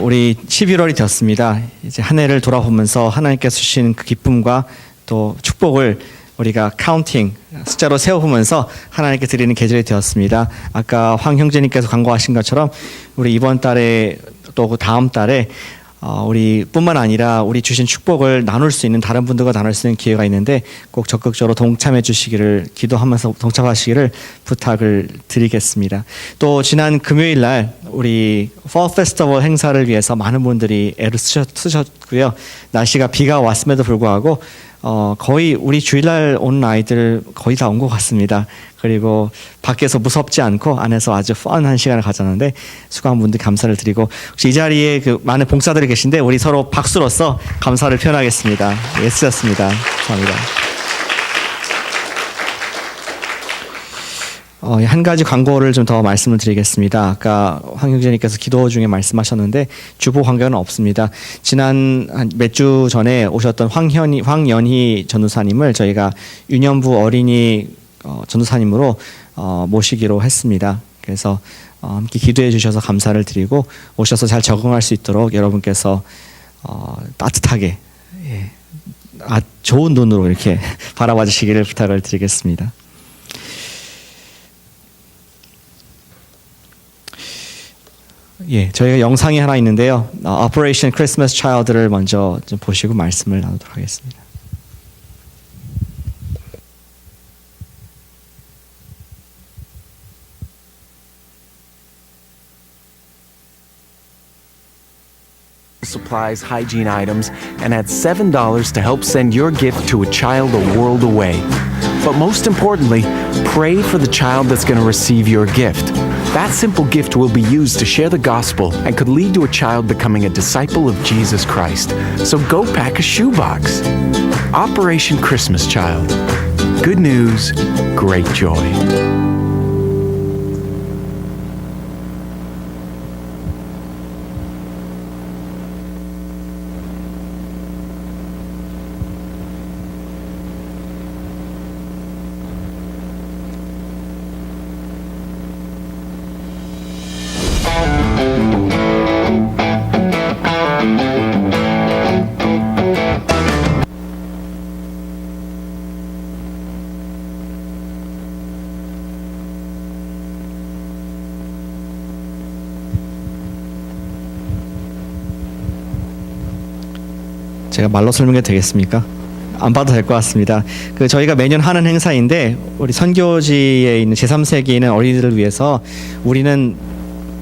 우리 11월이 되었습니다. 이제 한 해를 돌아보면서 하나님께서 주신 그 기쁨과 또 축복을 우리가 카운팅, 숫자로 세워보면서 하나님께 드리는 계절이 되었습니다. 아까 황 형제님께서 광고하신 것처럼 우리 이번 달에 또 그 다음 달에 우리 뿐만 아니라 우리 주신 축복을 나눌 수 있는 다른 분들과 나눌 수 있는 기회가 있는데 꼭 적극적으로 동참해 주시기를 기도하면서 동참하시기를 부탁을 드리겠습니다. 또 지난 금요일 날 우리 Fall Festival 행사를 위해서 많은 분들이 애를 쓰셨고요. 날씨가 비가 왔음에도 불구하고 거의 우리 주일날 온 아이들 거의 다 온 것 같습니다. 그리고 밖에서 무섭지 않고 안에서 아주 펀한 시간을 가졌는데 수고한 분들 감사를 드리고 혹시 이 자리에 그 많은 봉사들이 계신데 우리 서로 박수로서 감사를 표현하겠습니다. 애쓰셨습니다. 감사합니다. 한 가지 광고를 좀 더 말씀을 드리겠습니다. 아까 황 형제님께서 기도 중에 말씀하셨는데 주보 관계는 없습니다. 지난 몇 주 전에 오셨던 황연희 전도사님을 저희가 유년부 어린이 전도사님으로 모시기로 했습니다. 그래서 함께 기도해 주셔서 감사를 드리고 오셔서 잘 적응할 수 있도록 여러분께서 따뜻하게 좋은 눈으로 이렇게 바라봐 주시기를 부탁을 드리겠습니다. 저희가 영상이 하나 있는데요. Operation Christmas Child를 먼저 좀 보시고 말씀을 나누도록 하겠습니다. Supplies, hygiene items, and at $7 to help send your gift to a child a world away. But most importantly, pray for the child that's going to receive your gift. That simple gift will be used to share the gospel and could lead to a child becoming a disciple of Jesus Christ. So go pack a shoebox. Operation Christmas Child. Good news, great joy. 제가 말로 설명해도 되겠습니까? 안 봐도 될 것 같습니다. 저희가 매년 하는 행사인데 우리 선교지에 있는 제3세기에 있는 어린이들을 위해서 우리는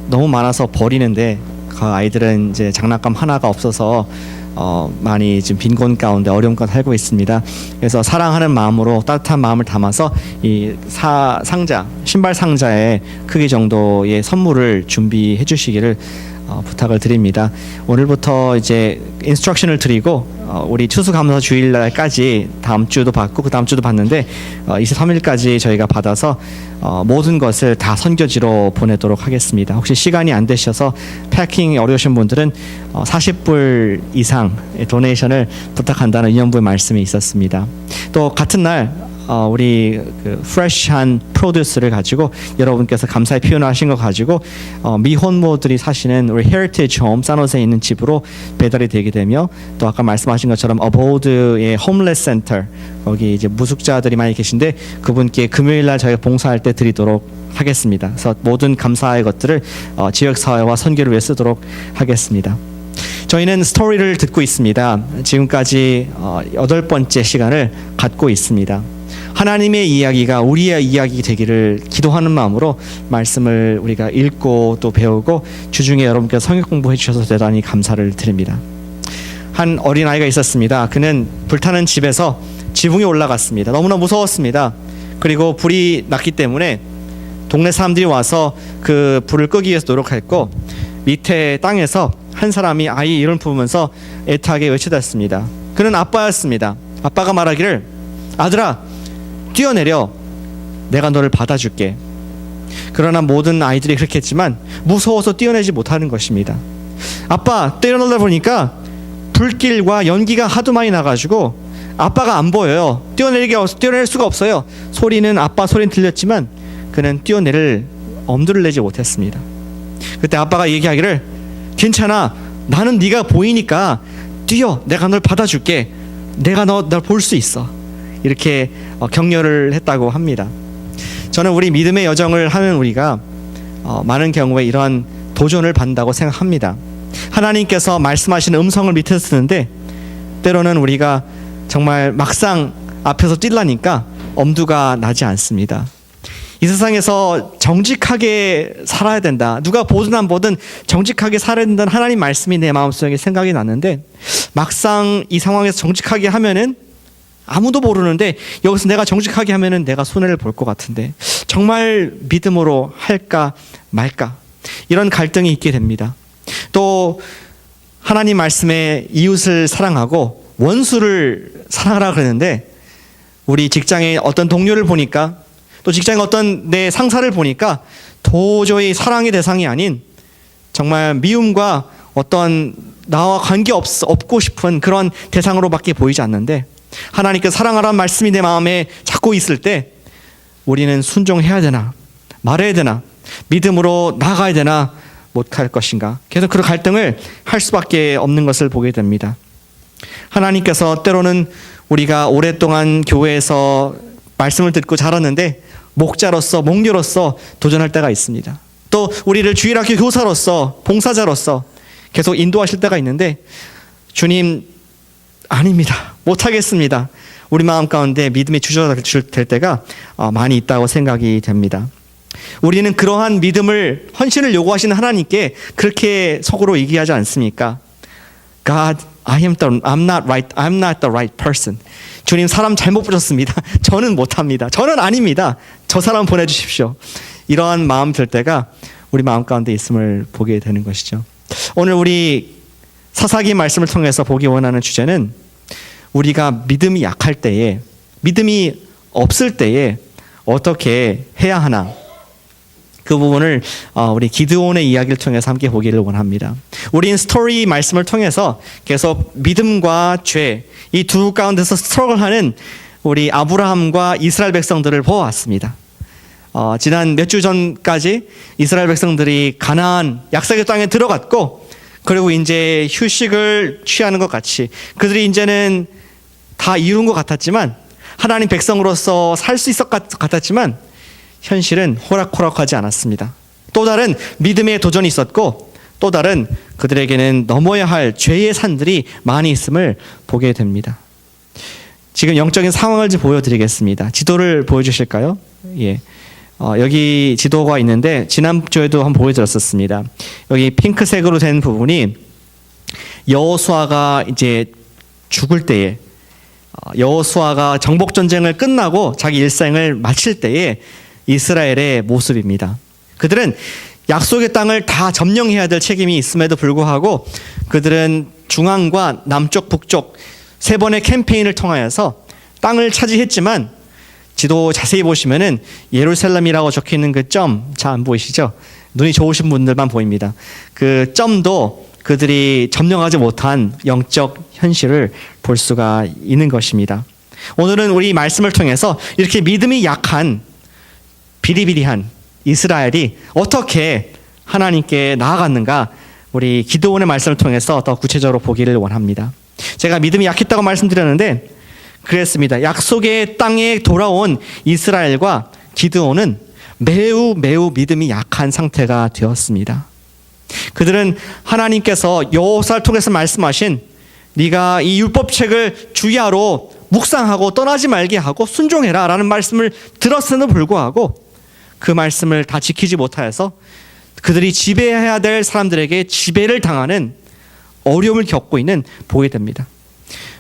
너무 많아서 버리는데 그 아이들은 이제 장난감 하나가 없어서 많이 지금 빈곤 가운데 어려움 가운데 살고 있습니다. 그래서 사랑하는 마음으로 따뜻한 마음을 담아서 이 상자, 신발 상자의 크기 정도의 선물을 준비해 주시기를 부탁을 드립니다. 오늘부터 이제 인스트럭션을 드리고 우리 추수감사 주일날까지 다음 주도 받고 그 다음 주도 받는데 23일까지 저희가 받아서 모든 것을 다 선교지로 보내도록 하겠습니다. 혹시 시간이 안 되셔서 패킹이 어려우신 분들은 40불 이상 도네이션을 부탁한다는 유년부의 말씀이 있었습니다. 또 같은 날 우리 프레시한 프로듀스를 가지고 여러분께서 감사의 표현을 하신 거 가지고 미혼모들이 사시는 우리 헤리티지 홈 산호세에 있는 집으로 배달이 되게 되며 또 아까 말씀하신 것처럼 어보드의 홈레스 센터 거기 이제 무숙자들이 많이 계신데 그분께 금요일 날 저희가 봉사할 때 드리도록 하겠습니다. 그래서 모든 감사의 것들을 지역사회와 선교를 위해 쓰도록 하겠습니다. 저희는 스토리를 듣고 있습니다. 지금까지 8번째 시간을 갖고 있습니다. 하나님의 이야기가 우리의 이야기 되기를 기도하는 마음으로 말씀을 우리가 읽고 또 배우고 주중에 여러분께서 성경 공부해 주셔서 대단히 감사를 드립니다. 한 어린아이가 있었습니다. 그는 불타는 집에서 지붕에 올라갔습니다. 너무나 무서웠습니다. 그리고 불이 났기 때문에 동네 사람들이 와서 그 불을 끄기 위해서 노력했고 밑에 땅에서 한 사람이 아이 이름을 부르면서 애타게 외쳐댔습니다. 그는 아빠였습니다. 아빠가 말하기를 아들아 뛰어내려 내가 너를 받아줄게. 그러나 모든 아이들이 그렇게 했지만 무서워서 뛰어내지 못하는 것입니다. 아빠 뛰어내려 보니까 불길과 연기가 하도 많이 나가지고 아빠가 안 보여요. 뛰어낼 수가 없어요. 소리는 아빠 소리는 들렸지만 그는 뛰어내릴 엄두를 내지 못했습니다. 그때 아빠가 얘기하기를 괜찮아. 나는 네가 보이니까 뛰어. 내가 널 받아줄게. 내가 널 볼 수 있어. 이렇게 격려를 했다고 합니다. 저는 우리 믿음의 여정을 하는 우리가 많은 경우에 이러한 도전을 받는다고 생각합니다. 하나님께서 말씀하시는 음성을 밑에서 듣는데 때로는 우리가 정말 막상 앞에서 뛰려니까 엄두가 나지 않습니다. 이 세상에서 정직하게 살아야 된다. 누가 보든 안 보든 정직하게 살아야 된다는 하나님 말씀이 내 마음속에 생각이 났는데 막상 이 상황에서 정직하게 하면은 아무도 모르는데 여기서 내가 정직하게 하면은 내가 손해를 볼 것 같은데 정말 믿음으로 할까 말까 이런 갈등이 있게 됩니다. 또 하나님 말씀에 이웃을 사랑하고 원수를 사랑하라 그러는데 우리 직장의 어떤 동료를 보니까 또 직장의 어떤 내 상사를 보니까 도저히 사랑의 대상이 아닌 정말 미움과 어떤 나와 관계 없고 싶은 그런 대상으로밖에 보이지 않는데 하나님께서 사랑하라는 말씀이 내 마음에 자꾸 있을 때 우리는 순종해야 되나 말해야 되나 믿음으로 나아가야 되나 못할 것인가 계속 그런 갈등을 할 수밖에 없는 것을 보게 됩니다. 하나님께서 때로는 우리가 오랫동안 교회에서 말씀을 듣고 자랐는데 목자로서 목녀로서 도전할 때가 있습니다. 또 우리를 주일학교 교사로서 봉사자로서 계속 인도하실 때가 있는데 주님 아닙니다. 못하겠습니다. 우리 마음 가운데 믿음이 주저될 때가 많이 있다고 생각이 됩니다. 우리는 그러한 믿음을 헌신을 요구하시는 하나님께 그렇게 속으로 얘기하지 않습니까? God, I'm not the right person. 주님 사람 잘못 보셨습니다. 저는 못합니다. 저는 아닙니다. 저 사람 보내주십시오. 이러한 마음 들 때가 우리 마음 가운데 있음을 보게 되는 것이죠. 오늘 우리 사사기 말씀을 통해서 보기 원하는 주제는 우리가 믿음이 약할 때에 믿음이 없을 때에 어떻게 해야 하나 그 부분을 우리 기드온의 이야기를 통해서 함께 보기를 원합니다. 우리는 스토리 말씀을 통해서 계속 믿음과 죄 이 두 가운데서 스트러글하는 우리 아브라함과 이스라엘 백성들을 보아왔습니다. 지난 몇 주 전까지 이스라엘 백성들이 가나안 약속의 땅에 들어갔고 그리고 이제 휴식을 취하는 것 같이 그들이 이제는 다 이룬 것 같았지만 하나님 백성으로서 살 수 있을 것 같았지만 현실은 호락호락하지 않았습니다. 또 다른 믿음의 도전이 있었고 또 다른 그들에게는 넘어야 할 죄의 산들이 많이 있음을 보게 됩니다. 지금 영적인 상황을 좀 보여드리겠습니다. 지도를 보여주실까요? 예. 여기 지도가 있는데 지난주에도 한번 보여드렸었습니다. 여기 핑크색으로 된 부분이 여호수아가 이제 죽을 때에 여호수아가 정복 전쟁을 끝나고 자기 일생을 마칠 때에 이스라엘의 모습입니다. 그들은 약속의 땅을 다 점령해야 될 책임이 있음에도 불구하고 그들은 중앙과 남쪽, 북쪽 세 번의 캠페인을 통하여서 땅을 차지했지만 지도 자세히 보시면은 예루살렘이라고 적혀 있는 그 점 잘 안 보이시죠? 눈이 좋으신 분들만 보입니다. 그 점도 그들이 점령하지 못한 영적 현실을 볼 수가 있는 것입니다. 오늘은 우리 말씀을 통해서 이렇게 믿음이 약한 비리비리한 이스라엘이 어떻게 하나님께 나아갔는가 우리 기드온의 말씀을 통해서 더 구체적으로 보기를 원합니다. 제가 믿음이 약했다고 말씀드렸는데 그랬습니다. 약속의 땅에 돌아온 이스라엘과 기드온은 매우 믿음이 약한 상태가 되었습니다. 그들은 하나님께서 여호수아를 통해서 말씀하신 네가 이 율법책을 주야로 묵상하고 떠나지 말게 하고 순종해라 라는 말씀을 들었음에도 불구하고 그 말씀을 다 지키지 못하여서 그들이 지배해야 될 사람들에게 지배를 당하는 어려움을 겪고 있는 보게 됩니다.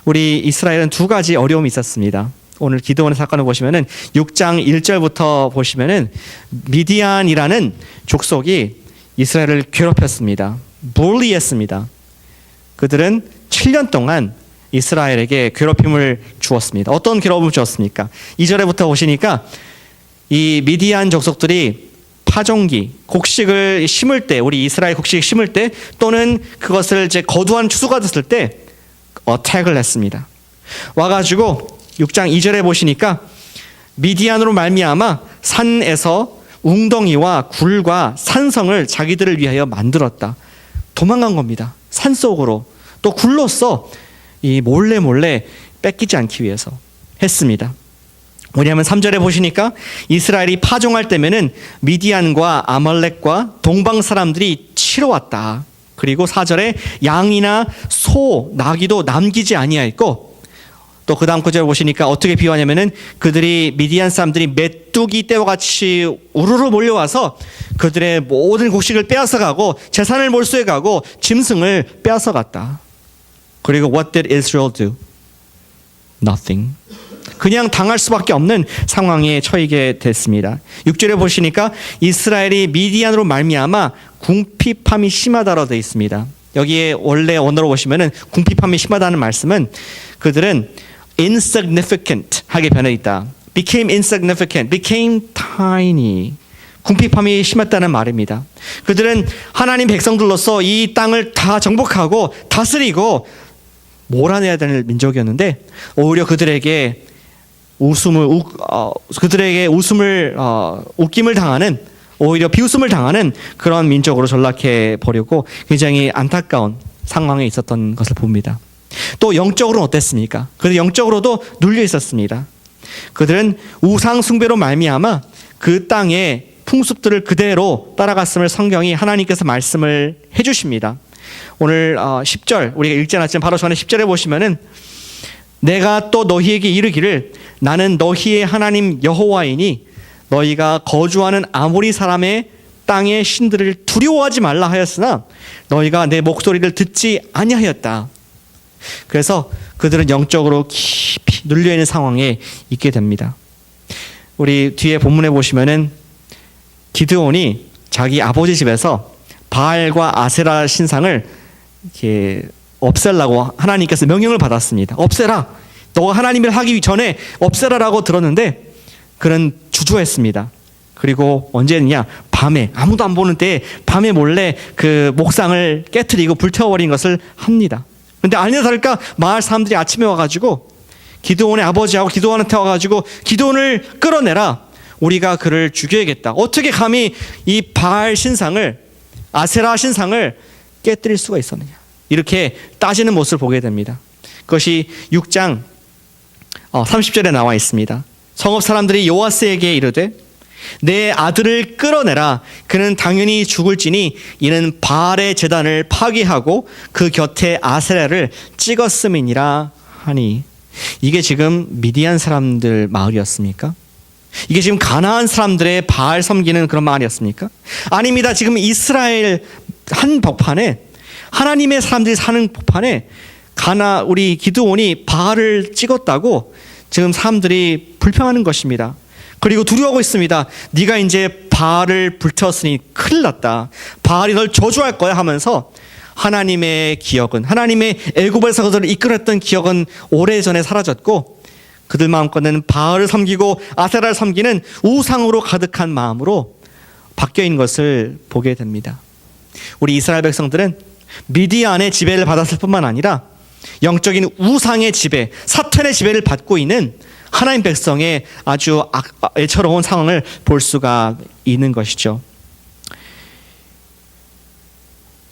우리 이스라엘은 두 가지 어려움이 있었습니다. 오늘 기드온의 사건을 보시면은 6장 1절부터 보시면은 미디안이라는 족속이 이스라엘을 괴롭혔습니다. bully했습니다. 그들은 7년 동안 이스라엘에게 괴롭힘을 주었습니다. 어떤 괴롭힘을 주었습니까? 2절에부터 보시니까 이 미디안 족속들이 파종기, 곡식을 심을 때, 우리 이스라엘 곡식을 심을 때 또는 그것을 이제 거두한 추수가 됐을 때 어택을 했습니다. 와가지고 6장 2절에 보시니까 미디안으로 말미암아 산에서 웅덩이와 굴과 산성을 자기들을 위하여 만들었다. 도망간 겁니다. 산속으로. 또 굴로써 이 몰래 뺏기지 않기 위해서 했습니다. 왜냐하면 3절에 보시니까 이스라엘이 파종할 때면은 미디안과 아말렉과 동방 사람들이 치러 왔다. 그리고 4절에 양이나 소, 나귀도 남기지 아니하였고, 또 그 다음 구절 보시니까 어떻게 비유하냐면은 그들이 미디안 사람들이 메뚜기 떼와 같이 우르르 몰려와서 그들의 모든 곡식을 빼앗아 가고 재산을 몰수해 가고 짐승을 빼앗아 갔다. 그리고 what did Israel do? Nothing. 그냥 당할 수밖에 없는 상황에 처하게 됐습니다. 6절에 보시니까 이스라엘이 미디안으로 말미암아 궁핍함이 심하다로 되어 있습니다. 여기에 원래 원어로 보시면은 궁핍함이 심하다는 말씀은 그들은 insignificant 하게 변해 있다. became insignificant, became tiny. 궁핍함이 심했다는 말입니다. 그들은 하나님 백성들로서 이 땅을 다 정복하고 다스리고 몰아내야 될 민족이었는데 오히려 그들에게 웃김을 당하는, 오히려 비웃음을 당하는 그런 민족으로 전락해 버리고 굉장히 안타까운 상황에 있었던 것을 봅니다. 또 영적으로는 어땠습니까? 그들 영적으로도 눌려 있었습니다. 그들은 우상 숭배로 말미암아 그 땅의 풍습들을 그대로 따라갔음을 성경이 하나님께서 말씀을 해주십니다. 오늘 10절 우리가 읽지 않았지만 바로 전에 10절에 보시면은 내가 또 너희에게 이르기를 나는 너희의 하나님 여호와이니 너희가 거주하는 아모리 사람의 땅의 신들을 두려워하지 말라 하였으나 너희가 내 목소리를 듣지 아니하였다. 그래서 그들은 영적으로 깊이 눌려있는 상황에 있게 됩니다. 우리 뒤에 본문에 보시면은 기드온이 자기 아버지 집에서 바알과 아세라 신상을 이렇게 없애려고 하나님께서 명령을 받았습니다. 없애라. 너가 하나님을 하기 전에 없애라라고 들었는데 그는 주저했습니다. 그리고 언제 했냐? 밤에 아무도 안 보는 때에 밤에 몰래 그 목상을 깨트리고 불태워버린 것을 합니다. 근데 아니나 다를까 마을 사람들이 아침에 와가지고 기드온의 아버지하고 기드온한테 와가지고 기드온을 끌어내라. 우리가 그를 죽여야겠다. 어떻게 감히 이 바알 신상을, 아세라 신상을 깨뜨릴 수가 있었느냐. 이렇게 따지는 모습을 보게 됩니다. 그것이 6장 30절에 나와 있습니다. 성읍 사람들이 요아스에게 이르되 내 아들을 끌어내라. 그는 당연히 죽을지니 이는 바알의 제단을 파괴하고 그 곁에 아세라를 찍었음이니라 하니. 이게 지금 미디안 사람들 마을이었습니까? 이게 지금 가나안 사람들의 바알 섬기는 그런 마을이었습니까? 아닙니다. 지금 이스라엘 한 벽판에, 하나님의 사람들이 사는 벽판에 우리 기드온이 바알을 찍었다고 지금 사람들이 불평하는 것입니다. 그리고 두려워하고 있습니다. 네가 이제 바알을 불태웠으니 큰일 났다. 바알이 널 저주할 거야 하면서 하나님의 기억은, 하나님의 애굽에서 그들을 이끌었던 기억은 오래전에 사라졌고 그들 마음껏은 바알을 섬기고 아세라를 섬기는 우상으로 가득한 마음으로 바뀌어 있는 것을 보게 됩니다. 우리 이스라엘 백성들은 미디안의 지배를 받았을 뿐만 아니라 영적인 우상의 지배, 사탄의 지배를 받고 있는 하나님 백성의 아주 애처로운 상황을 볼 수가 있는 것이죠.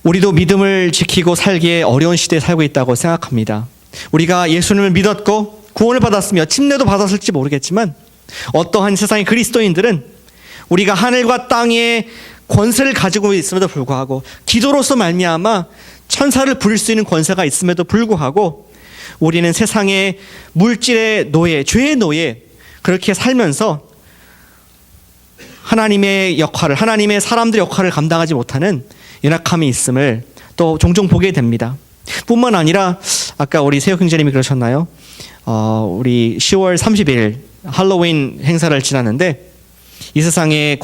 우리도 믿음을 지키고 살기에 어려운 시대에 살고 있다고 생각합니다. 우리가 예수님을 믿었고 구원을 받았으며 침례도 받았을지 모르겠지만 어떠한 세상의 그리스도인들은 우리가 하늘과 땅의 권세를 가지고 있음에도 불구하고 기도로서 말미암아 천사를 부릴 수 있는 권세가 있음에도 불구하고 우리는 세상의 물질의 노예, 죄의 노예 그렇게 살면서 하나님의 역할을, 하나님의 사람들의 역할을 감당하지 못하는 연약함이 있음을 또 종종 보게 됩니다. 뿐만 아니라 아까 우리 세혁 형제님이 그러셨나요? 우리 10월 30일 할로윈 행사를 지났는데 이 세상에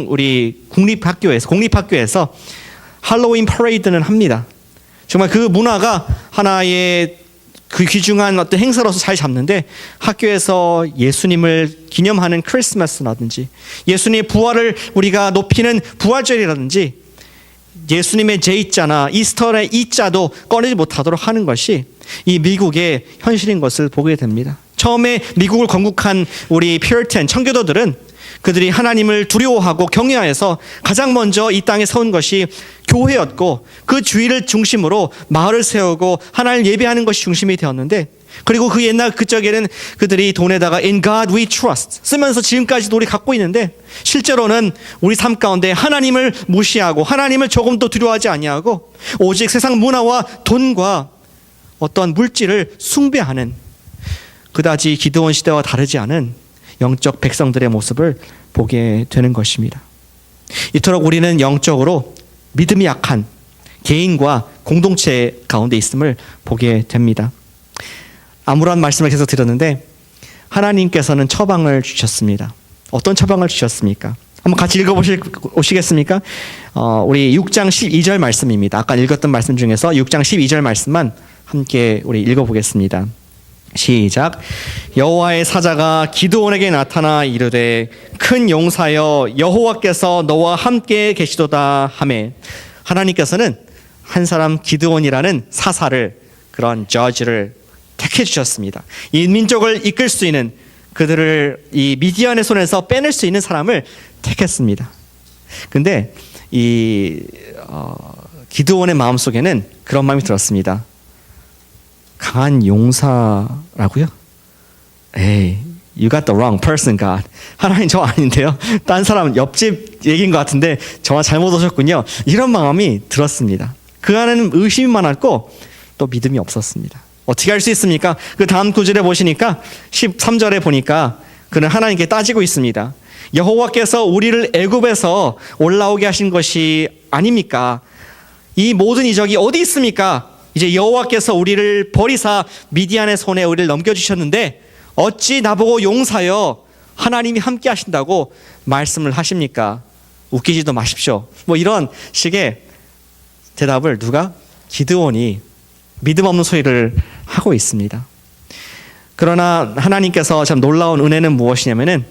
우리 공립학교에서 할로윈 퍼레이드는 합니다. 정말 그 문화가 하나의 그 귀중한 어떤 행사로서 잘 잡는데 학교에서 예수님을 기념하는 크리스마스라든지 예수님의 부활을 우리가 높이는 부활절이라든지 예수님의 제2자나 이스터의 이자도 꺼내지 못하도록 하는 것이 이 미국의 현실인 것을 보게 됩니다. 처음에 미국을 건국한 우리 퓨리탄 청교도들은 그들이 하나님을 두려워하고 경외하여서 가장 먼저 이 땅에 세운 것이 교회였고 그 주위를 중심으로 마을을 세우고 하나님 예배하는 것이 중심이 되었는데, 그리고 그 옛날 그쪽에는 그들이 돈에다가 In God we trust 쓰면서 지금까지도 우리 갖고 있는데, 실제로는 우리 삶 가운데 하나님을 무시하고 하나님을 조금도 두려워하지 아니하고 오직 세상 문화와 돈과 어떤 물질을 숭배하는, 그다지 기드온 시대와 다르지 않은 영적 백성들의 모습을 보게 되는 것입니다. 이토록 우리는 영적으로 믿음이 약한 개인과 공동체 가운데 있음을 보게 됩니다. 아무런 말씀을 계속 드렸는데 하나님께서는 처방을 주셨습니다. 어떤 처방을 주셨습니까? 한번 같이 읽어보시겠습니까? 우리 6장 12절 말씀입니다. 아까 읽었던 말씀 중에서 6장 12절 말씀만 함께 우리 읽어보겠습니다. 시작. 여호와의 사자가 기드온에게 나타나 이르되 큰 용사여 여호와께서 너와 함께 계시도다 하매, 하나님께서는 한 사람 기드온이라는 사사를, 그런 저지를 택해 주셨습니다. 이 민족을 이끌 수 있는, 그들을 이 미디안의 손에서 빼낼 수 있는 사람을 택했습니다. 근데 이 기드온의 마음속에는 그런 마음이 들었습니다. 강한 용사라고요? 에이, you got the wrong person, God. 하나님 저 아닌데요? 딴 사람 옆집 얘기인 것 같은데 저와 잘못 오셨군요. 이런 마음이 들었습니다. 그 안에는 의심이 많았고 또 믿음이 없었습니다. 어떻게 할 수 있습니까? 그 다음 구절에 보시니까 13절에 보니까 그는 하나님께 따지고 있습니다. 여호와께서 우리를 애굽에서 올라오게 하신 것이 아닙니까? 이 모든 이적이 어디 있습니까? 이제 여호와께서 우리를 버리사 미디안의 손에 우리를 넘겨주셨는데 어찌 나보고 용사여 하나님이 함께 하신다고 말씀을 하십니까? 웃기지도 마십시오. 뭐 이런 식의 대답을 누가? 기드온이 믿음 없는 소리를 하고 있습니다. 그러나 하나님께서 참 놀라운 은혜는 무엇이냐면은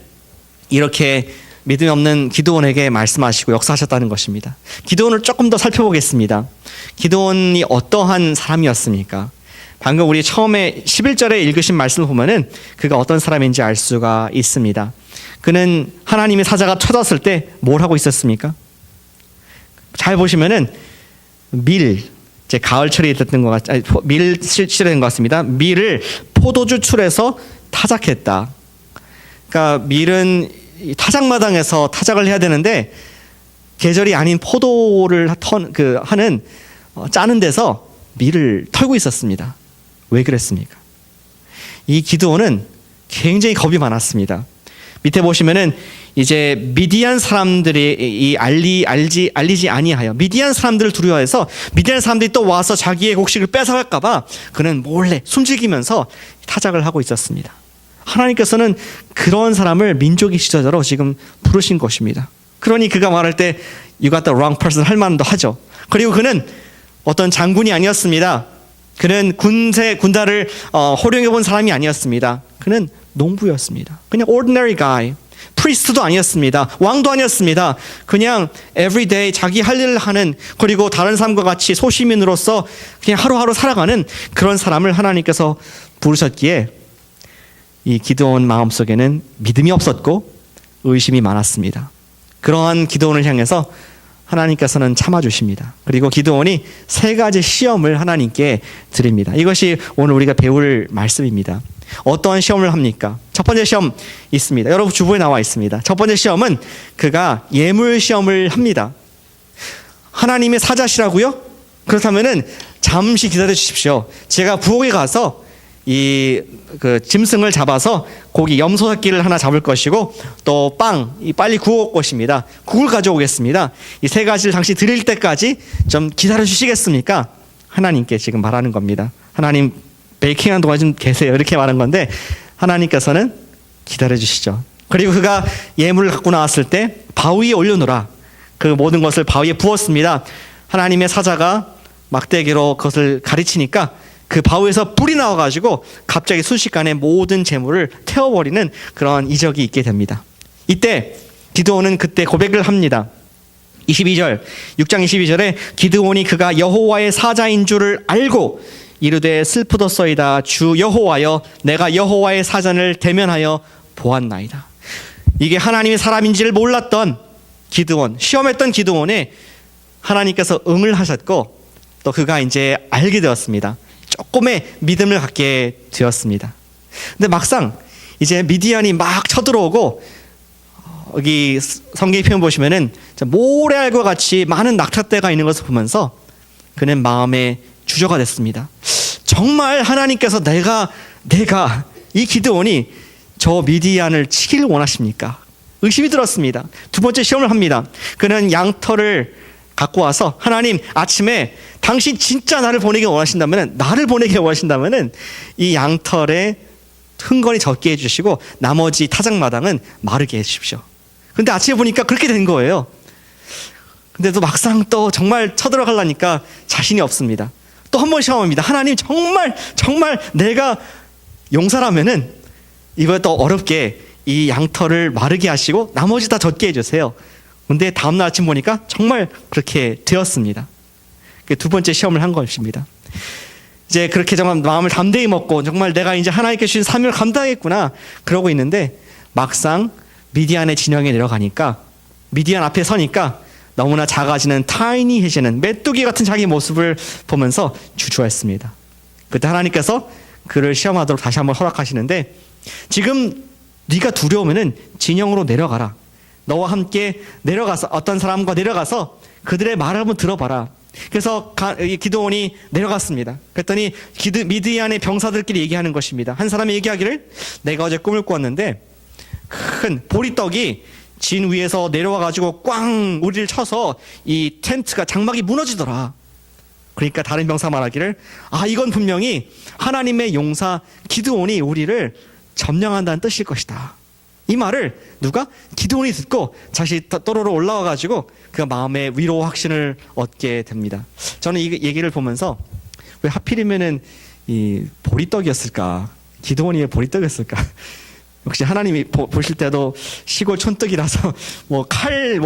이렇게 믿음이 없는 기드온에게 말씀하시고 역사하셨다는 것입니다. 기드온을 조금 더 살펴보겠습니다. 기드온이 어떠한 사람이었습니까? 방금 우리 처음에 11절에 읽으신 말씀을 보면은 그가 어떤 사람인지 알 수가 있습니다. 그는 하나님의 사자가 쳐졌을 때 뭘 하고 있었습니까? 잘 보시면은 이제 가을철이 됐던 것 밀 시절인 것 같습니다. 밀을 포도주 출에서 타작했다. 그러니까 밀은 타작마당에서 타작을 해야 되는데 계절이 아닌 포도를 하는 짜는 데서 밀을 털고 있었습니다. 왜 그랬습니까? 이 기드온은 굉장히 겁이 많았습니다. 밑에 보시면은 이제 미디안 사람들이 알리지 아니하여 미디안 사람들을 두려워해서 미디안 사람들이 또 와서 자기의 곡식을 뺏어갈까봐 그는 몰래 숨죽이면서 타작을 하고 있었습니다. 하나님께서는 그런 사람을 민족의 지도자로 지금 부르신 것입니다. 그러니 그가 말할 때 You got the wrong person 할 만도 하죠. 그리고 그는 어떤 장군이 아니었습니다. 그는 군단을 호령해 본 사람이 아니었습니다. 그는 농부였습니다. 그냥 ordinary guy. 프리스트도 아니었습니다. 왕도 아니었습니다. 그냥 everyday 자기 할 일을 하는, 그리고 다른 사람과 같이 소시민으로서 그냥 하루하루 살아가는 그런 사람을 하나님께서 부르셨기에 이 기드온 마음속에는 믿음이 없었고 의심이 많았습니다. 그러한 기드온을 향해서 하나님께서는 참아주십니다. 그리고 기드온이 3가지 시험을 하나님께 드립니다. 이것이 오늘 우리가 배울 말씀입니다. 어떠한 시험을 합니까? 첫 번째 시험 있습니다. 여러분 주보에 나와 있습니다. 첫 번째 시험은 그가 예물 시험을 합니다. 하나님의 사자시라고요? 그렇다면은 잠시 기다려 주십시오. 제가 부엌에 가서 그 짐승을 잡아서 고기 염소새끼를 하나 잡을 것이고 또 빨리 구울 것입니다. 국을 가져오겠습니다. 이 3가지를 당시 드릴 때까지 좀 기다려 주시겠습니까? 하나님께 지금 말하는 겁니다. 하나님 베이킹하는 동안 좀 계세요. 이렇게 말한 건데 하나님께서는 기다려 주시죠. 그리고 그가 예물을 갖고 나왔을 때 바위에 올려놓으라. 그 모든 것을 바위에 부었습니다. 하나님의 사자가 막대기로 그것을 가르치니까 그 바위에서 불이 나와가지고 갑자기 순식간에 모든 재물을 태워버리는 그런 이적이 있게 됩니다. 이때 기드온은 그때 고백을 합니다. 6장 22절에 기드온이 그가 여호와의 사자인 줄을 알고 이르되 슬프도소이다 주 여호와여 내가 여호와의 사전을 대면하여 보았나이다. 이게 하나님의 사람인지를 몰랐던 기드온, 시험했던 기드온에 하나님께서 응을 하셨고 또 그가 이제 알게 되었습니다. 조금의 믿음을 갖게 되었습니다. 근데 막상 이제 미디안이 막 쳐들어오고 여기 성경 표현 보시면은 모래알과 같이 많은 낙타떼가 있는 것을 보면서 그는 마음에 주저가 됐습니다. 정말 하나님께서 내가 이 기드온이 저 미디안을 치기를 원하십니까? 의심이 들었습니다. 두 번째 시험을 합니다. 그는 양털을 갖고 와서 하나님 아침에 당신 진짜 나를 보내기 원하신다면 이 양털에 흥건히 적게 해주시고 나머지 타작마당은 마르게 해주십시오. 근데 아침에 보니까 그렇게 된 거예요. 근데 또 막상 또 정말 쳐들어가려니까 자신이 없습니다. 또 한 번 시험합니다. 하나님 정말 내가 용사라면은 이번에 또 어렵게 이 양털을 마르게 하시고 나머지 다 젖게 해주세요. 근데 다음날 아침 보니까 정말 그렇게 되었습니다. 두 번째 시험을 한 것입니다. 이제 그렇게 정말 마음을 담대히 먹고 정말 내가 이제 하나님께 주신 사명을 감당하겠구나 그러고 있는데 막상 미디안의 진영에 내려가니까 미디안 앞에 서니까 너무나 작아지는 타이니해지는 메뚜기 같은 자기 모습을 보면서 주저했습니다. 그때 하나님께서 그를 시험하도록 다시 한번 허락하시는데 지금 네가 두려우면은 진영으로 내려가라. 너와 함께 내려가서 어떤 사람과 내려가서 그들의 말을 한번 들어봐라. 그래서 기드온이 내려갔습니다. 그랬더니 미디안의 병사들끼리 얘기하는 것입니다. 한 사람이 얘기하기를 내가 어제 꿈을 꾸었는데 큰 보리떡이 진 위에서 내려와 가지고 꽝 우리를 쳐서 이 텐트가 장막이 무너지더라. 그러니까 다른 병사 말하기를 이건 분명히 하나님의 용사 기드온이 우리를 점령한다는 뜻일 것이다. 이 말을 누가? 기드온이 듣고 다시 또로로 올라와 가지고 그 마음의 위로 확신을 얻게 됩니다. 저는 이 얘기를 보면서 왜 하필이면은 이 보리떡이었을까? 기드온이 왜 보리떡이었을까? 역시 하나님이 보실 때도 시골 촌떡이라서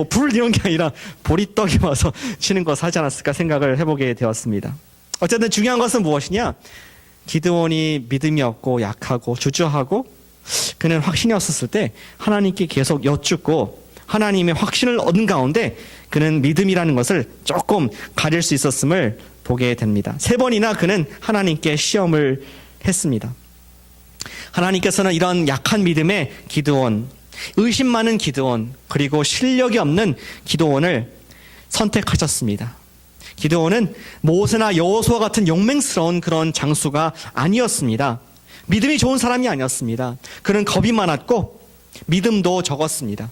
불 이런 게 아니라 보리떡이 와서 치는 거 사지 않았을까 생각을 해보게 되었습니다. 어쨌든 중요한 것은 무엇이냐? 기드온이 믿음이 없고 약하고 주저하고 그는 확신이 없었을 때 하나님께 계속 여쭙고 하나님의 확신을 얻은 가운데 그는 믿음이라는 것을 조금 가질 수 있었음을 보게 됩니다. 3번이나 그는 하나님께 시험을 했습니다. 하나님께서는 이런 약한 믿음의 기드온, 의심 많은 기드온, 그리고 실력이 없는 기드온을 선택하셨습니다. 기드온은 모세나 여호수아 같은 용맹스러운 그런 장수가 아니었습니다. 믿음이 좋은 사람이 아니었습니다. 그는 겁이 많았고 믿음도 적었습니다.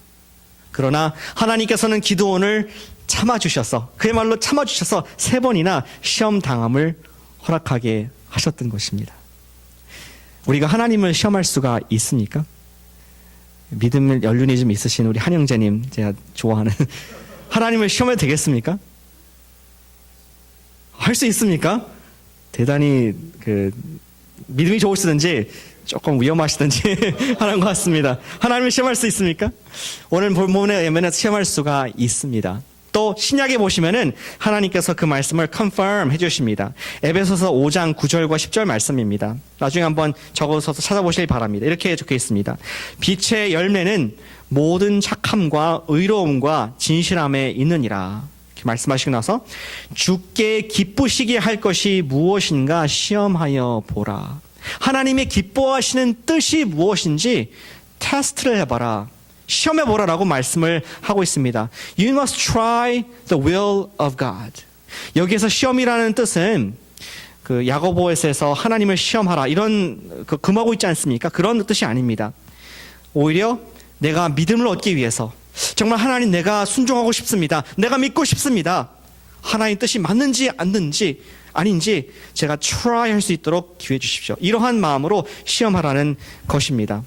그러나 하나님께서는 기드온을 참아주셔서 그야말로 참아주셔서 3번이나 시험 당함을 허락하게 하셨던 것입니다. 우리가 하나님을 시험할 수가 있습니까? 믿음을 연륜이 좀 있으신 우리 한 형제님, 제가 좋아하는 하나님을 시험해도 되겠습니까? 할 수 있습니까? 대단히 믿음이 좋으시든지 조금 위험하시든지 하는 것 같습니다. 하나님을 시험할 수 있습니까? 오늘 본문에 의하면 시험할 수가 있습니다. 또 신약에 보시면은 하나님께서 그 말씀을 confirm 해주십니다. 에베소서 5장 9절과 10절 말씀입니다. 나중에 한번 적어서 찾아보시기 바랍니다. 이렇게 적혀 있습니다. 빛의 열매는 모든 착함과 의로움과 진실함에 있느니라. 이렇게 말씀하시고 나서 주께 기쁘시게 할 것이 무엇인가 시험하여 보라. 하나님의 기뻐하시는 뜻이 무엇인지 테스트를 해봐라. 시험해보라라고 말씀을 하고 있습니다. You must try the will of God. 여기에서 시험이라는 뜻은 야고보에서 하나님을 시험하라 이런 금하고 있지 않습니까? 그런 뜻이 아닙니다. 오히려 내가 믿음을 얻기 위해서 정말 하나님 내가 순종하고 싶습니다. 내가 믿고 싶습니다. 하나님 뜻이 맞는지 아닌지 제가 try 할 수 있도록 기회 주십시오. 이러한 마음으로 시험하라는 것입니다.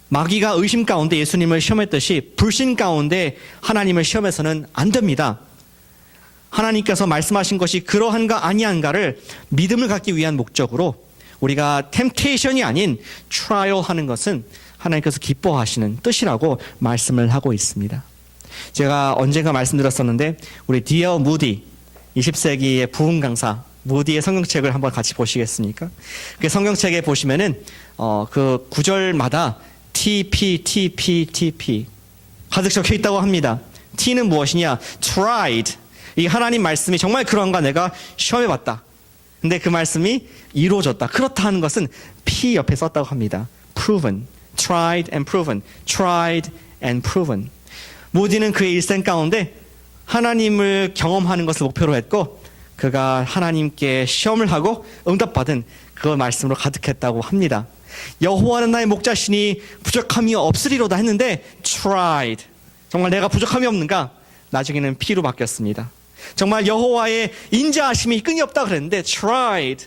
마귀가 의심 가운데 예수님을 시험했듯이 불신 가운데 하나님을 시험해서는 안 됩니다. 하나님께서 말씀하신 것이 그러한가 아니한가를 믿음을 갖기 위한 목적으로 우리가 템테이션이 아닌 트라이얼 하는 것은 하나님께서 기뻐하시는 뜻이라고 말씀을 하고 있습니다. 제가 언젠가 말씀드렸었는데 우리 D.L. 무디 20세기의 부흥 강사 무디의 성경책을 한번 같이 보시겠습니까? 그 성경책에 보시면은 그 구절마다 TP, TP, TP 가득 적혀 있다고 합니다. T는 무엇이냐? tried. 이 하나님 말씀이 정말 그런가 내가 시험해봤다. 근데 그 말씀이 이루어졌다. 그렇다 하는 것은 P 옆에 썼다고 합니다. proven, tried and proven, tried and proven. 모디는 그의 일생 가운데 하나님을 경험하는 것을 목표로 했고 그가 하나님께 시험을 하고 응답받은 그 말씀으로 가득했다고 합니다. 여호와는 나의 목자시니 부족함이 없으리로다 했는데 tried. 정말 내가 부족함이 없는가? 나중에는 P로 바뀌었습니다. 정말 여호와의 인자하심이 끈이 없다 그랬는데 tried.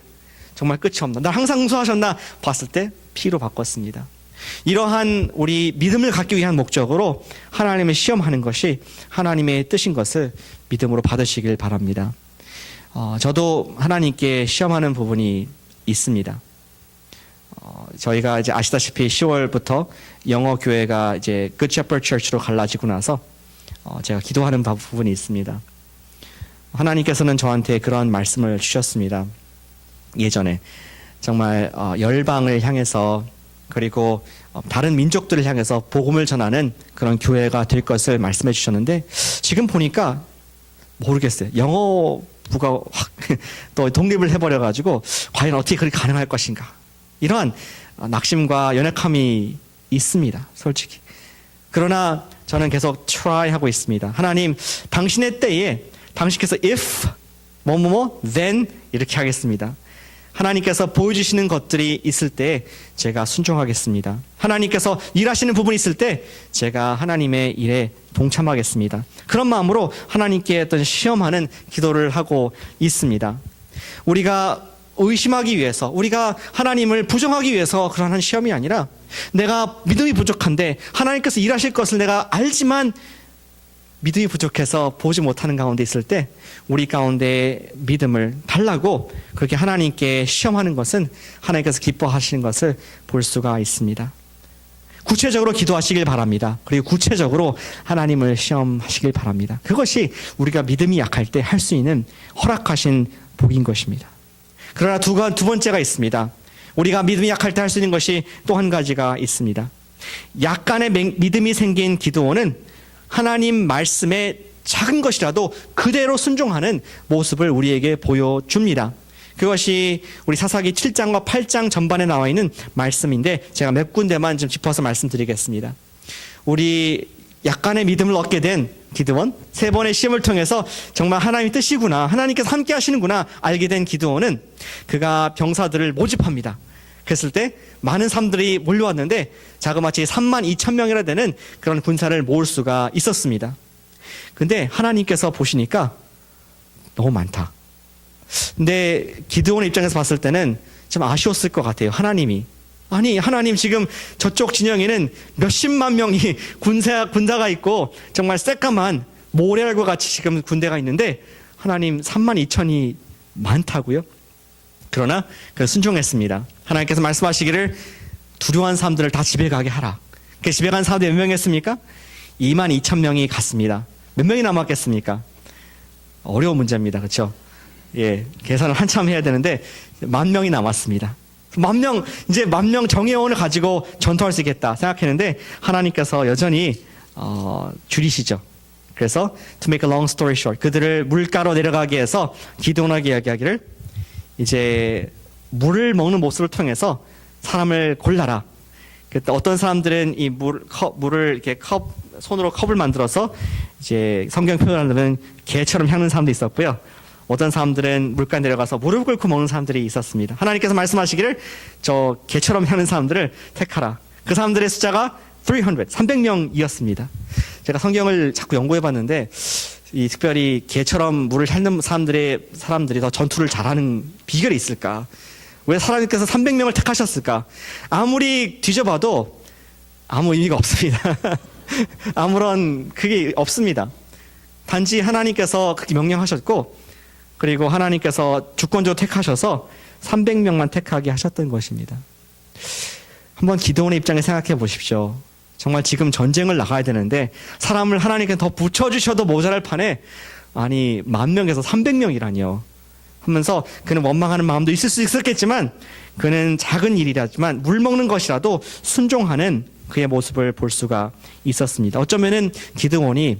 정말 끝이 없나? 날 항상 응수하셨나? 봤을 때 P로 바꿨습니다. 이러한 우리 믿음을 갖기 위한 목적으로 하나님을 시험하는 것이 하나님의 뜻인 것을 믿음으로 받으시길 바랍니다. 저도 하나님께 시험하는 부분이 있습니다. 저희가 이제 아시다시피 10월부터 영어 교회가 이제 Good Shepherd Church로 갈라지고 나서 제가 기도하는 부분이 있습니다. 하나님께서는 저한테 그런 말씀을 주셨습니다. 예전에 정말 열방을 향해서 그리고 다른 민족들을 향해서 복음을 전하는 그런 교회가 될 것을 말씀해 주셨는데 지금 보니까 모르겠어요. 영어부가 확 또 독립을 해버려가지고 과연 어떻게 그렇게 가능할 것인가. 이러한 낙심과 연약함이 있습니다. 솔직히. 그러나 저는 계속 try 하고 있습니다. 하나님, 당신의 때에 당신께서 if 뭐뭐뭐 then 이렇게 하겠습니다. 하나님께서 보여주시는 것들이 있을 때 제가 순종하겠습니다. 하나님께서 일하시는 부분이 있을 때 제가 하나님의 일에 동참하겠습니다. 그런 마음으로 하나님께 어떤 시험하는 기도를 하고 있습니다. 우리가 의심하기 위해서, 우리가 하나님을 부정하기 위해서 그러한 시험이 아니라 내가 믿음이 부족한데 하나님께서 일하실 것을 내가 알지만 믿음이 부족해서 보지 못하는 가운데 있을 때 우리 가운데 믿음을 달라고 그렇게 하나님께 시험하는 것은 하나님께서 기뻐하시는 것을 볼 수가 있습니다. 구체적으로 기도하시길 바랍니다. 그리고 구체적으로 하나님을 시험하시길 바랍니다. 그것이 우리가 믿음이 약할 때 할 수 있는 허락하신 복인 것입니다. 그러나 두 번째가 있습니다. 우리가 믿음이 약할 때 할 수 있는 것이 또 한 가지가 있습니다. 약간의 믿음이 생긴 기도원은 하나님 말씀에 작은 것이라도 그대로 순종하는 모습을 우리에게 보여줍니다. 그것이 우리 사사기 7장과 8장 전반에 나와 있는 말씀인데 제가 몇 군데만 좀 짚어서 말씀드리겠습니다. 우리 약간의 믿음을 얻게 된 기드온, 3번의 시험을 통해서 정말 하나님의 뜻이구나, 하나님께서 함께 하시는구나 알게 된 기드온은 그가 병사들을 모집합니다. 그랬을 때 많은 사람들이 몰려왔는데 자그마치 32,000명이나 되는 그런 군사를 모을 수가 있었습니다. 근데 하나님께서 보시니까 너무 많다. 근데 기드온의 입장에서 봤을 때는 좀 아쉬웠을 것 같아요. 하나님이. 아니, 하나님 지금 저쪽 진영에는 몇십만 명이 군사가 있고 정말 새까만 모래알과 같이 지금 군대가 있는데 하나님 32,000이 많다고요? 그러나 그 순종했습니다. 하나님께서 말씀하시기를 두려워한 사람들을 다 집에 가게 하라. 그 집에 간 사람들이 몇 명이었습니까? 22,000명이 갔습니다. 몇 명이 남았겠습니까? 어려운 문제입니다. 그렇죠? 예, 계산을 한참 해야 되는데 10,000명이 남았습니다. 10,000명 정예원을 가지고 전투할 수 있겠다 생각했는데 하나님께서 여전히 줄이시죠. 그래서 to make a long story short, 그들을 물가로 내려가게 해서 기도원에게 이야기하기를 이제 물을 먹는 모습을 통해서 사람을 골라라. 그때 어떤 사람들은 이 물을 이렇게 손으로 컵을 만들어서 이제 성경 표현하려면 개처럼 향는 사람도 있었고요. 어떤 사람들은 물가에 내려가서 무릎 꿇고 먹는 사람들이 있었습니다. 하나님께서 말씀하시기를 저 개처럼 향는 사람들을 택하라. 그 사람들의 숫자가 300명이었습니다. 제가 성경을 자꾸 연구해 봤는데 이 특별히 개처럼 물을 핥는 사람들이 더 전투를 잘하는 비결이 있을까? 왜 하나님께서 300명을 택하셨을까? 아무리 뒤져봐도 아무 의미가 없습니다. 아무런 그게 없습니다. 단지 하나님께서 그렇게 명령하셨고 그리고 하나님께서 주권적으로 택하셔서 300명만 택하게 하셨던 것입니다. 한번 기도원의 입장에 생각해 보십시오. 정말 지금 전쟁을 나가야 되는데 사람을 하나님께 더 붙여주셔도 모자랄 판에 아니 10,000명에서 300명이라니요 하면서 그는 원망하는 마음도 있을 수 있었겠지만 그는 작은 일이라지만 물 먹는 것이라도 순종하는 그의 모습을 볼 수가 있었습니다. 어쩌면은 기드온이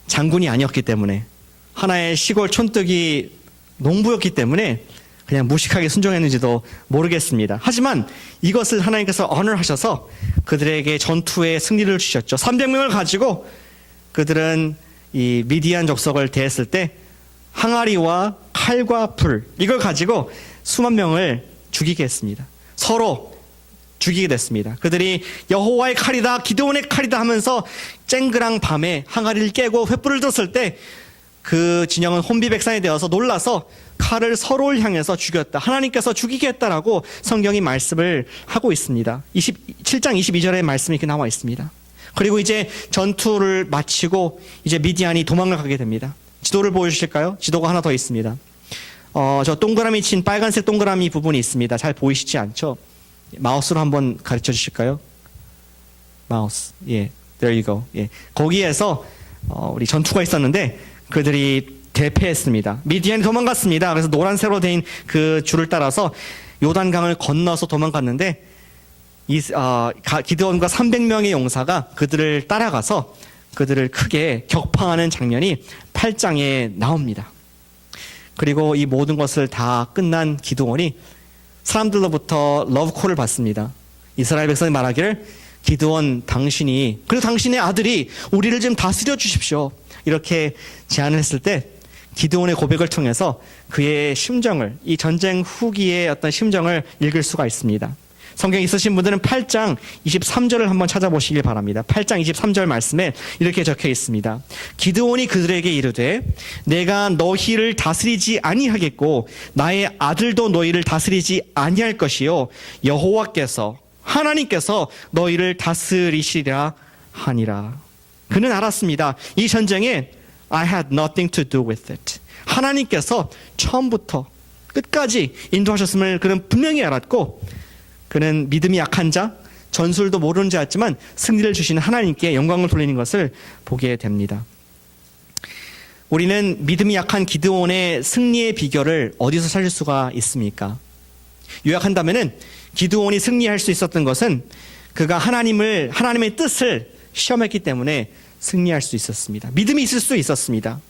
장군이 아니었기 때문에 하나의 시골 촌뜨기 농부였기 때문에 그냥 무식하게 순종했는지도 모르겠습니다. 하지만 이것을 하나님께서 언어하셔서 그들에게 전투의 승리를 주셨죠. 300명을 가지고 그들은 이 미디안 족속을 대했을 때 항아리와 칼과 불 이걸 가지고 수만 명을 죽이게 했습니다. 서로 죽이게 됐습니다. 그들이 여호와의 칼이다 기드온의 칼이다 하면서 쨍그랑 밤에 항아리를 깨고 횃불을 들었을 때 그 진영은 혼비백산이 되어서 놀라서 칼을 서로를 향해서 죽였다. 하나님께서 죽이게 했다라고 성경이 말씀을 하고 있습니다. 7장 22절의 말씀이 이렇게 나와 있습니다. 그리고 이제 전투를 마치고 이제 미디안이 도망을 가게 됩니다. 지도를 보여주실까요? 지도가 하나 더 있습니다. 저 동그라미 친 빨간색 동그라미 부분이 있습니다. 잘 보이시지 않죠? 마우스로 한번 가르쳐 주실까요? 마우스. 예. There you go. 예. 거기에서 우리 전투가 있었는데 그들이 대패했습니다. 미디안이 도망갔습니다. 그래서 노란색으로 된 그 줄을 따라서 요단강을 건너서 도망갔는데 기드온과 300명의 용사가 그들을 따라가서 그들을 크게 격파하는 장면이 8장에 나옵니다. 그리고 이 모든 것을 다 끝난 기드온이 사람들로부터 러브콜을 받습니다. 이스라엘 백성이 말하기를 기드온 그리고 당신의 아들이 우리를 좀 다스려 주십시오. 이렇게 제안을 했을 때 기드온의 고백을 통해서 그의 심정을 이 전쟁 후기의 어떤 심정을 읽을 수가 있습니다. 성경 있으신 분들은 8장 23절을 한번 찾아보시길 바랍니다. 8장 23절 말씀에 이렇게 적혀 있습니다. 기드온이 그들에게 이르되 내가 너희를 다스리지 아니하겠고 나의 아들도 너희를 다스리지 아니할 것이요 여호와께서 하나님께서 너희를 다스리시리라 하니라. 그는 알았습니다. 이 전쟁에 I had nothing to do with it. 하나님께서 처음부터 끝까지 인도하셨음을 그는 분명히 알았고 그는 믿음이 약한 자, 전술도 모르는 자였지만 승리를 주시는 하나님께 영광을 돌리는 것을 보게 됩니다. 우리는 믿음이 약한 기드온의 승리의 비결을 어디서 찾을 수가 있습니까? 요약한다면은 기드온이 승리할 수 있었던 것은 그가 하나님의 뜻을 시험했기 때문에 승리할 수 있었습니다. 믿음이 있을 수 있었습니다.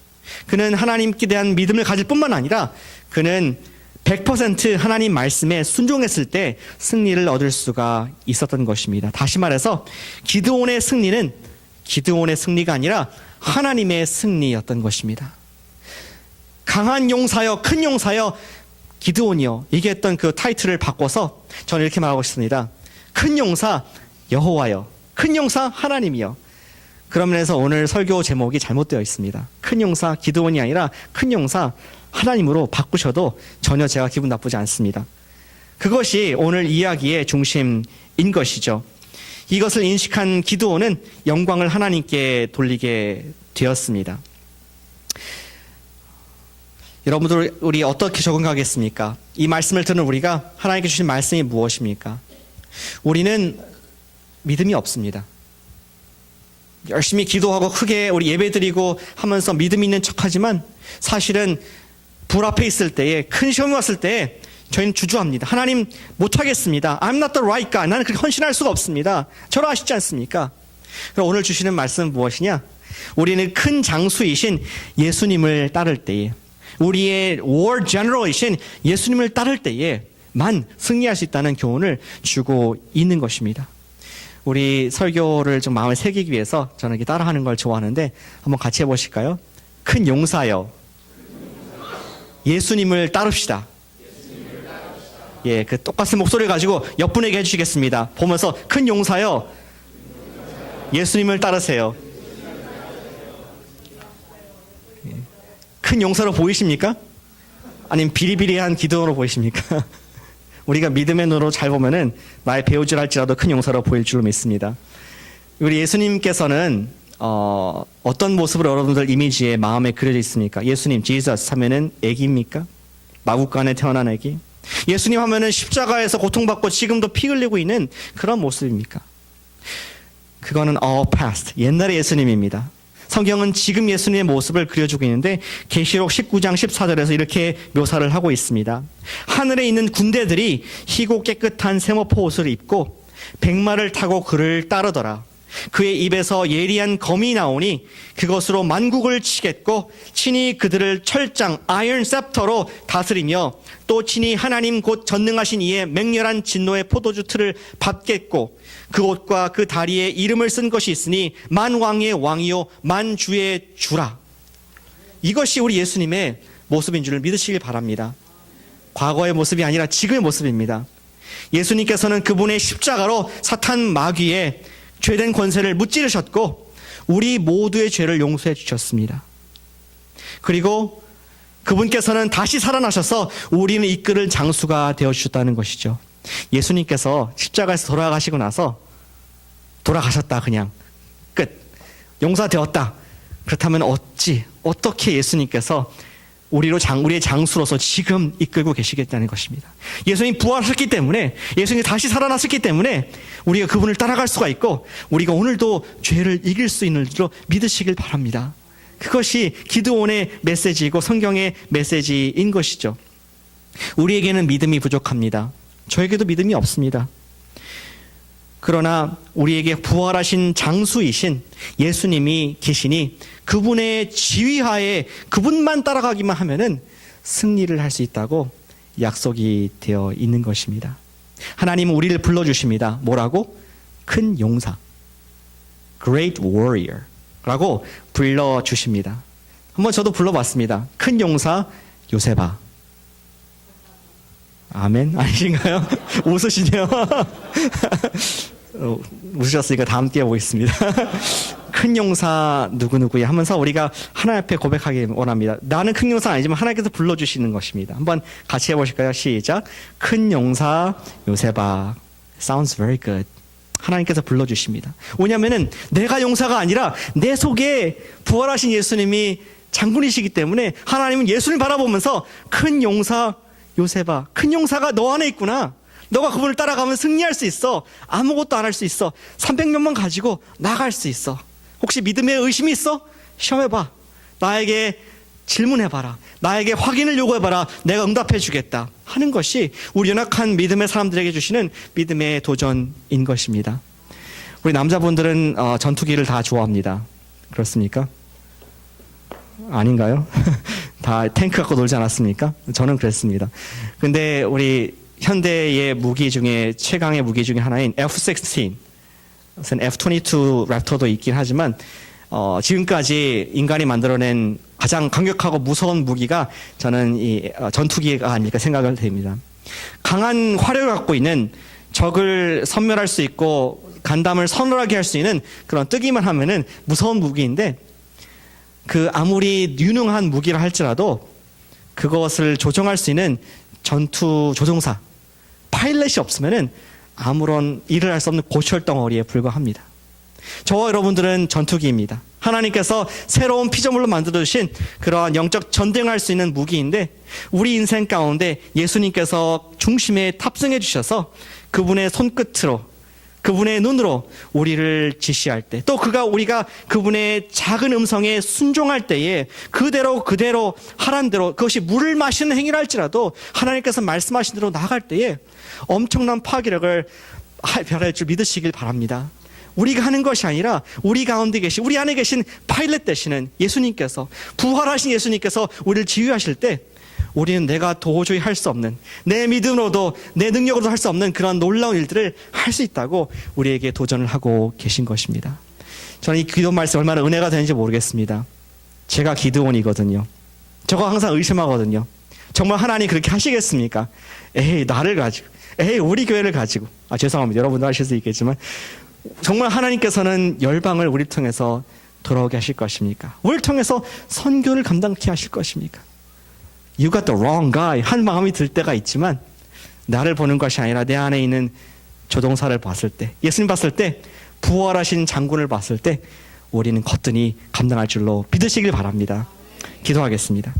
그는 하나님께 대한 믿음을 가질 뿐만 아니라 그는 100% 하나님 말씀에 순종했을 때 승리를 얻을 수가 있었던 것입니다. 다시 말해서 기드온의 승리는 기드온의 승리가 아니라 하나님의 승리였던 것입니다. 강한 용사여, 큰 용사여, 기드온이여 얘기했던 그 타이틀을 바꿔서 저는 이렇게 말하고 싶습니다. 큰 용사 여호와여, 큰 용사 하나님이여. 그런 면에서 오늘 설교 제목이 잘못되어 있습니다. 큰 용사 기드온이 아니라 큰 용사 하나님으로 바꾸셔도 전혀 제가 기분 나쁘지 않습니다. 그것이 오늘 이야기의 중심인 것이죠. 이것을 인식한 기드온은 영광을 하나님께 돌리게 되었습니다. 여러분들 우리 어떻게 적응하겠습니까? 이 말씀을 듣는 우리가 하나님께 주신 말씀이 무엇입니까? 우리는 믿음이 없습니다. 열심히 기도하고 크게 우리 예배드리고 하면서 믿음 있는 척하지만 사실은 불 앞에 있을 때에 큰 시험이 왔을 때에 저희는 주저합니다. 하나님 못하겠습니다. I'm not the right guy. 나는 그렇게 헌신할 수가 없습니다. 저를 아시지 않습니까? 그럼 오늘 주시는 말씀은 무엇이냐? 우리는 큰 장수이신 예수님을 따를 때에 우리의 war general이신 예수님을 따를 때에만 승리할 수 있다는 교훈을 주고 있는 것입니다. 우리 설교를 좀 마음에 새기기 위해서 저는 이렇게 따라하는 걸 좋아하는데 한번 같이 해보실까요? 큰 용사여 예수님을 따릅시다. 예, 그 똑같은 목소리를 가지고 옆분에게 해주시겠습니다. 보면서 큰 용사여 예수님을 따르세요. 예. 큰 용사로 보이십니까? 아니면 비리비리한 기도로 보이십니까? 우리가 믿음의 눈으로 잘 보면은 나의 배우줄 할지라도 큰 용사로 보일 줄로 믿습니다. 우리 예수님께서는 어떤 모습으로 여러분들 이미지에 마음에 그려져 있습니까? 예수님, 지저스 하면은 애기입니까? 마국간에 태어난 애기? 예수님 하면은 십자가에서 고통받고 지금도 피 흘리고 있는 그런 모습입니까? 그거는 all past, 옛날의 예수님입니다. 성경은 지금 예수님의 모습을 그려주고 있는데 계시록 19장 14절에서 이렇게 묘사를 하고 있습니다. 하늘에 있는 군대들이 희고 깨끗한 세모포 옷을 입고 백마를 타고 그를 따르더라. 그의 입에서 예리한 검이 나오니 그것으로 만국을 치겠고 친히 그들을 철장 아이언 셉터로 다스리며 또 친히 하나님 곧 전능하신 이의 맹렬한 진노의 포도주 틀을 밟겠고 그 옷과 그 다리에 이름을 쓴 것이 있으니 만왕의 왕이요 만주의 주라. 이것이 우리 예수님의 모습인 줄을 믿으시길 바랍니다. 과거의 모습이 아니라 지금의 모습입니다. 예수님께서는 그분의 십자가로 사탄 마귀의 죄된 권세를 무찌르셨고 우리 모두의 죄를 용서해 주셨습니다. 그리고 그분께서는 다시 살아나셔서 우리는 이끌을 장수가 되어주셨다는 것이죠. 예수님께서 십자가에서 돌아가시고 나서 돌아가셨다, 그냥 끝, 용서되었다. 그렇다면 어떻게 예수님께서 우리의 장수로서 지금 이끌고 계시겠다는 것입니다. 예수님이 부활하셨기 때문에, 예수님이 다시 살아났기 때문에 우리가 그분을 따라갈 수가 있고 우리가 오늘도 죄를 이길 수 있는 줄로 믿으시길 바랍니다. 그것이 기드온의 메시지이고 성경의 메시지인 것이죠. 우리에게는 믿음이 부족합니다. 저에게도 믿음이 없습니다. 그러나 우리에게 부활하신 장수이신 예수님이 계시니 그분의 지휘하에 그분만 따라가기만 하면은 승리를 할 수 있다고 약속이 되어 있는 것입니다. 하나님은 우리를 불러주십니다. 뭐라고? 큰 용사, Great Warrior 라고 불러주십니다. 한번 저도 불러봤습니다. 큰 용사 요세바. 아멘? 아니신가요? 웃으시네요. 웃으셨으니까 다음 기회에 보겠습니다. 큰 용사 누구누구야 하면서 우리가 하나님 앞에 고백하기 원합니다. 나는 큰 용사는 아니지만 하나님께서 불러주시는 것입니다. 한번 같이 해보실까요? 시작. 큰 용사 요세바. Sounds very good. 하나님께서 불러주십니다. 왜냐하면 내가 용사가 아니라 내 속에 부활하신 예수님이 장군이시기 때문에 하나님은 예수님을 바라보면서 큰 용사 요세바, 큰 용사가 너 안에 있구나. 너가 그분을 따라가면 승리할 수 있어. 아무것도 안 할 수 있어. 300명만 가지고 나갈 수 있어. 혹시 믿음에 의심이 있어? 시험해봐. 나에게 질문해봐라. 나에게 확인을 요구해봐라. 내가 응답해 주겠다 하는 것이 우리 연약한 믿음의 사람들에게 주시는 믿음의 도전인 것입니다. 우리 남자분들은 전투기를 다 좋아합니다. 그렇습니까? 아닌가요? 다 탱크 갖고 놀지 않았습니까? 저는 그랬습니다. 근데 우리 현대의 무기 중에 최강의 무기 중에 하나인 F-16, F-22 랩터도 있긴 하지만 지금까지 인간이 만들어낸 가장 강력하고 무서운 무기가 저는 이 전투기가 아닐까 생각을 됩니다. 강한 화력을 갖고 있는 적을 섬멸할 수 있고 간담을 서늘하게 할 수 있는 그런 뜨기만 하면은 무서운 무기인데 그 아무리 유능한 무기라 할지라도 그것을 조종할 수 있는 전투 조종사, 파일럿이 없으면은 아무런 일을 할 수 없는 고철 덩어리에 불과합니다. 저와 여러분들은 전투기입니다. 하나님께서 새로운 피조물로 만들어주신 그러한 영적 전쟁할 수 있는 무기인데 우리 인생 가운데 예수님께서 중심에 탑승해 주셔서 그분의 손끝으로 그분의 눈으로 우리를 지시할 때 또 우리가 그분의 작은 음성에 순종할 때에 그대로 하란 대로 그것이 물을 마시는 행위를 할지라도 하나님께서 말씀하신 대로 나아갈 때에 엄청난 파괴력을 발휘할 줄 믿으시길 바랍니다. 우리가 하는 것이 아니라 우리 가운데 계신 우리 안에 계신 파일럿 되시는 예수님께서 부활하신 예수님께서 우리를 지휘하실 때 우리는 내가 도저히 할 수 없는 내 믿음으로도 내 능력으로도 할 수 없는 그런 놀라운 일들을 할 수 있다고 우리에게 도전을 하고 계신 것입니다. 저는 이 기도 말씀 얼마나 은혜가 되는지 모르겠습니다. 제가 기드온이거든요. 저거 항상 의심하거든요. 정말 하나님 그렇게 하시겠습니까? 에이 나를 가지고 에이 우리 교회를 가지고 죄송합니다. 여러분도 하실 수 있겠지만 정말 하나님께서는 열방을 우리를 통해서 돌아오게 하실 것입니까? 우리를 통해서 선교를 감당케 하실 것입니까? You got the wrong guy 한 마음이 들 때가 있지만 나를 보는 것이 아니라 내 안에 있는 조종사를 봤을 때 예수님 봤을 때 부활하신 장군을 봤을 때 우리는 거뜬히 감당할 줄로 믿으시길 바랍니다. 기도하겠습니다.